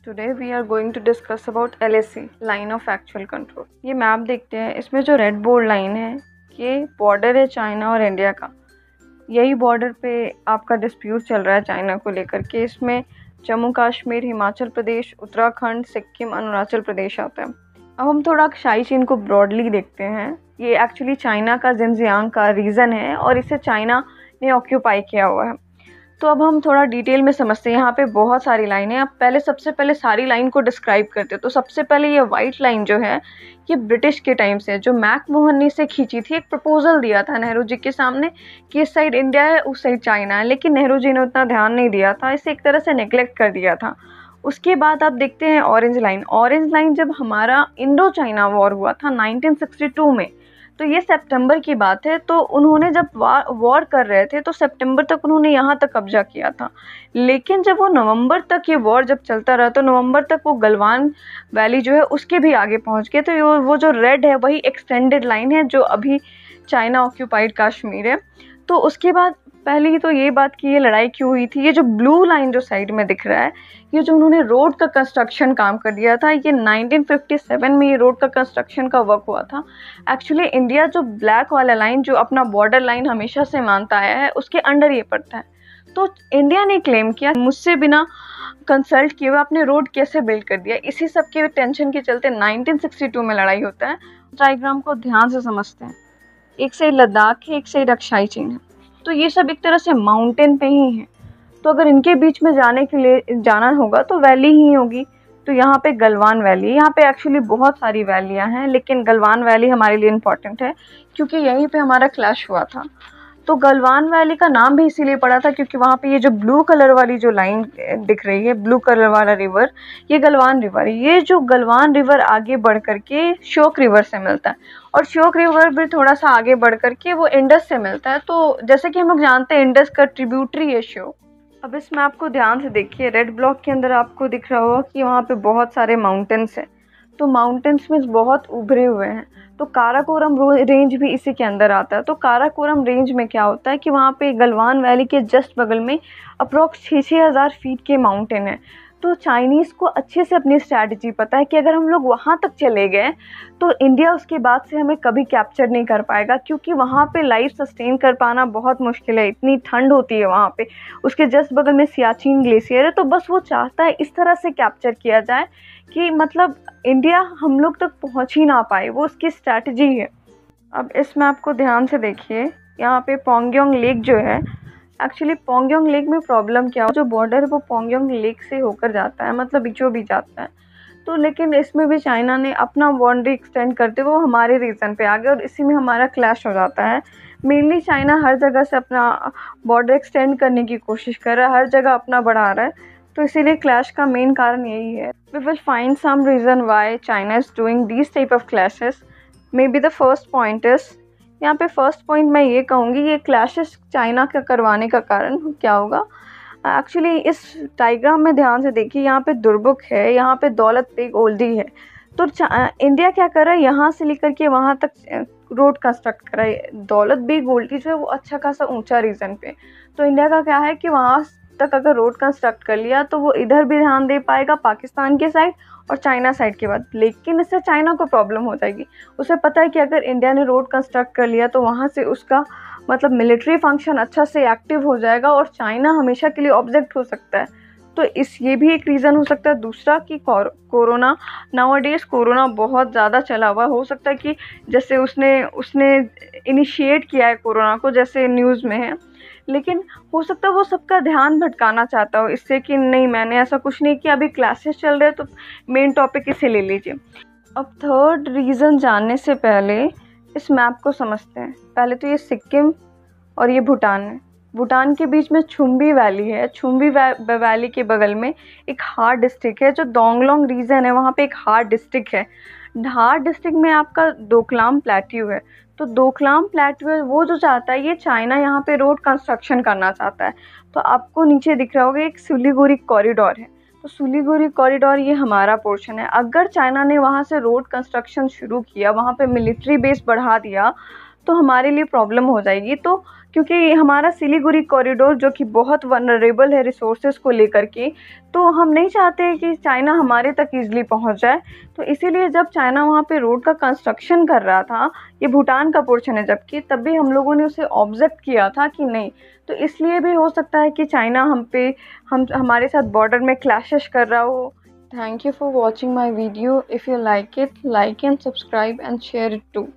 Today we are going to discuss about LAC, line of actual control. ये map देखते हैं, इसमें जो रेड बोर्ड लाइन है ये बॉर्डर है चाइना और इंडिया का। यही बॉर्डर पे आपका डिस्प्यूट चल रहा है चाइना को लेकर के। इसमें जम्मू कश्मीर, हिमाचल प्रदेश, उत्तराखंड, सिक्किम, अरुणाचल प्रदेश आता है। अब हम थोड़ा शाई चीन को ब्रॉडली देखते हैं। ये एक्चुअली चाइना का जिनजियांग का रीजन है और इसे चाइना ने ऑक्यूपाई किया हुआ है। तो अब हम थोड़ा डिटेल में समझते हैं। यहाँ पे बहुत सारी लाइन है। अब सबसे पहले सारी लाइन को डिस्क्राइब करते हैं। तो सबसे पहले ये वाइट लाइन जो है ये ब्रिटिश के टाइम से, जो मैकमोहन ने इसे खींची थी। एक प्रपोजल दिया था नेहरू जी के सामने कि इस साइड इंडिया है, उस साइड चाइना है, लेकिन नेहरू जी ने उतना ध्यान नहीं दिया था, इसे एक तरह से नेग्लेक्ट कर दिया था। उसके बाद आप देखते हैं ऑरेंज लाइन। ऑरेंज लाइन जब हमारा इंडो चाइना वॉर हुआ था 1962 में, तो ये सितंबर की बात है। तो उन्होंने जब वॉर कर रहे थे तो सितंबर तक उन्होंने यहाँ तक कब्जा किया था। लेकिन जब वो नवंबर तक ये वॉर जब चलता रहा तो नवंबर तक वो गलवान वैली जो है उसके भी आगे पहुँच गए। तो वो जो रेड है वही एक्सटेंडेड लाइन है जो अभी चाइना ऑक्यूपाइड कश्मीर है। तो उसके बाद पहली तो ये बात कि ये लड़ाई क्यों हुई थी। ये जो ब्लू लाइन जो साइड में दिख रहा है, ये जो उन्होंने रोड का कंस्ट्रक्शन काम कर दिया था, ये 1957 में ये रोड का कंस्ट्रक्शन का वर्क हुआ था। एक्चुअली इंडिया जो ब्लैक वाला लाइन जो अपना बॉर्डर लाइन हमेशा से मानता आया है उसके अंडर ये पड़ता है। तो इंडिया ने क्लेम किया मुझसे बिना कंसल्ट किए हुए आपने रोड कैसे बिल्ड कर दिया। इसी सब के टेंशन के चलते 1962 में लड़ाई होता है। डायग्राम को ध्यान से समझते हैं। एक साइड लद्दाख है, एक साइड अक्षाई चीन है। तो ये सब एक तरह से माउंटेन पे ही है। तो अगर इनके बीच में जाने के लिए जाना होगा तो वैली ही होगी। तो यहाँ पे गलवान वैली, यहाँ पे एक्चुअली बहुत सारी वैलियाँ हैं, लेकिन गलवान वैली हमारे लिए इम्पॉर्टेंट है क्योंकि यहीं पे हमारा क्लैश हुआ था। तो गलवान वैली का नाम भी इसीलिए पड़ा था क्योंकि वहाँ पे ये जो ब्लू कलर वाली जो लाइन दिख रही है, ब्लू कलर वाला रिवर, ये गलवान रिवर है। ये जो गलवान रिवर आगे बढ़ करके श्योक रिवर से मिलता है और श्योक रिवर भी थोड़ा सा आगे बढ़ करके वो इंडस से मिलता है। तो जैसे कि हम लोग जानते हैं इंडस का ट्रिब्यूटरी है श्योक। अब इस मैप को ध्यान से देखिए। रेड ब्लॉक के अंदर आपको दिख रहा होगा कि वहाँ पे बहुत सारे माउंटेन्स हैं। तो माउंटेन्स में बहुत उभरे हुए हैं। तो काराकोरम रेंज भी इसी के अंदर आता है। तो काराकोरम रेंज में क्या होता है कि वहाँ पे गलवान वैली के जस्ट बगल में अप्रोक्स 6,000 फीट के माउंटेन है। तो चाइनीज़ को अच्छे से अपनी स्ट्रैटेजी पता है कि अगर हम लोग वहाँ तक चले गए तो इंडिया उसके बाद से हमें कभी कैप्चर नहीं कर पाएगा, क्योंकि वहाँ पे लाइफ सस्टेन कर पाना बहुत मुश्किल है। इतनी ठंड होती है वहाँ पे। उसके जस्ट बगल में सियाचिन ग्लेशियर है। तो बस वो चाहता है इस तरह से कैप्चर किया जाए कि मतलब इंडिया हम लोग तक पहुँच ही ना पाए। वो उसकी स्ट्रैटेजी है। अब इस मैप को ध्यान से देखिए। यहाँ पे पोंगयोंग लेक जो है, एक्चुअली पोंगयोंग लेक में प्रॉब्लम क्या हो, जो बॉर्डर है वो पोंगयोंग लेक से होकर जाता है, मतलब बीचों बीच जाता है। तो लेकिन इसमें भी चाइना ने अपना बाउंड्री एक्सटेंड करते हुए हमारे रीजन पे आ गया और इसी में हमारा क्लैश हो जाता है। मेनली चाइना हर जगह से अपना बॉर्डर एक्सटेंड करने की कोशिश कर रहा है, हर जगह अपना बढ़ा रहा है। तो इसीलिए क्लैश का मेन कारण यही है। We will find some reason why China is doing these type of clashes. Maybe the first point is, यहाँ पे फर्स्ट पॉइंट मैं ये कहूँगी ये क्लैशेस चाइना का करवाने का कारण क्या होगा। एक्चुअली इस डायग्राम में ध्यान से देखिए। यहाँ पे दुर्बुक है, यहाँ पे दौलत बेग ओल्डी है। तो इंडिया क्या कर रहा है, यहाँ से लेकर के वहाँ तक रोड कंस्ट्रक्ट कर रहा है। दौलत बेग ओल्डी जो है वो अच्छा खासा ऊंचा रीजन पे। तो इंडिया का क्या है कि वहाँ तक अगर रोड कंस्ट्रक्ट कर लिया तो वो इधर भी ध्यान दे पाएगा पाकिस्तान के साइड और चाइना साइड के बाद। लेकिन इससे चाइना को प्रॉब्लम हो जाएगी। उसे पता है कि अगर इंडिया ने रोड कंस्ट्रक्ट कर लिया तो वहाँ से उसका मतलब मिलिट्री फंक्शन अच्छा से एक्टिव हो जाएगा और चाइना हमेशा के लिए ऑब्जेक्ट हो सकता है। तो ये भी एक रीज़न हो सकता है। दूसरा कि कोरोना, नाउअडेज कोरोना बहुत ज़्यादा चला हुआ। हो सकता है कि जैसे उसने इनिशिएट किया है कोरोना को, जैसे न्यूज़ में है, लेकिन हो सकता है वो सबका ध्यान भटकाना चाहता हो इससे कि नहीं मैंने ऐसा कुछ नहीं किया, अभी क्लासेस चल रहे हैं तो मेन टॉपिक इसे ले लीजिए। अब थर्ड रीज़न जानने से पहले इस मैप को समझते हैं। पहले तो ये सिक्किम और ये भूटान है। भूटान के बीच में छुम्बी वैली है। छुम्बी वैली के बगल में एक हार डिस्ट्रिक्ट है, जो डोंगलोंग रीजन है वहाँ पे एक हार डिस्ट्रिक्ट है। हार डिस्ट्रिक्ट में आपका डोकलाम प्लेट्यू है। तो डोकलाम प्लेट्यू वो जो चाहता है, ये चाइना यहाँ पे रोड कंस्ट्रक्शन करना चाहता है। तो आपको नीचे दिख रहा होगा एक सिलीगुड़ी कॉरिडोर है। तो सिलीगुड़ी कॉरिडोर ये हमारा पोर्शन है। अगर चाइना ने वहाँ से रोड कंस्ट्रक्शन शुरू किया, वहाँ पे मिलिट्री बेस बढ़ा दिया, तो हमारे लिए प्रॉब्लम हो जाएगी। तो क्योंकि हमारा सिलीगुड़ी कॉरिडोर जो कि बहुत वनरेबल है रिसोर्सेज को लेकर के, तो हम नहीं चाहते कि चाइना हमारे तक ईज़िली पहुंच जाए। तो इसीलिए जब चाइना वहाँ पे रोड का कंस्ट्रक्शन कर रहा था, ये भूटान का पोर्शन है जबकि, तब भी हम लोगों ने उसे ऑब्जेक्ट किया था कि नहीं। तो इसलिए भी हो सकता है कि चाइना हम हमारे साथ बॉर्डर में क्लैशेस कर रहा हो। Thank you for watching my video. If you like it, like and subscribe and share it too.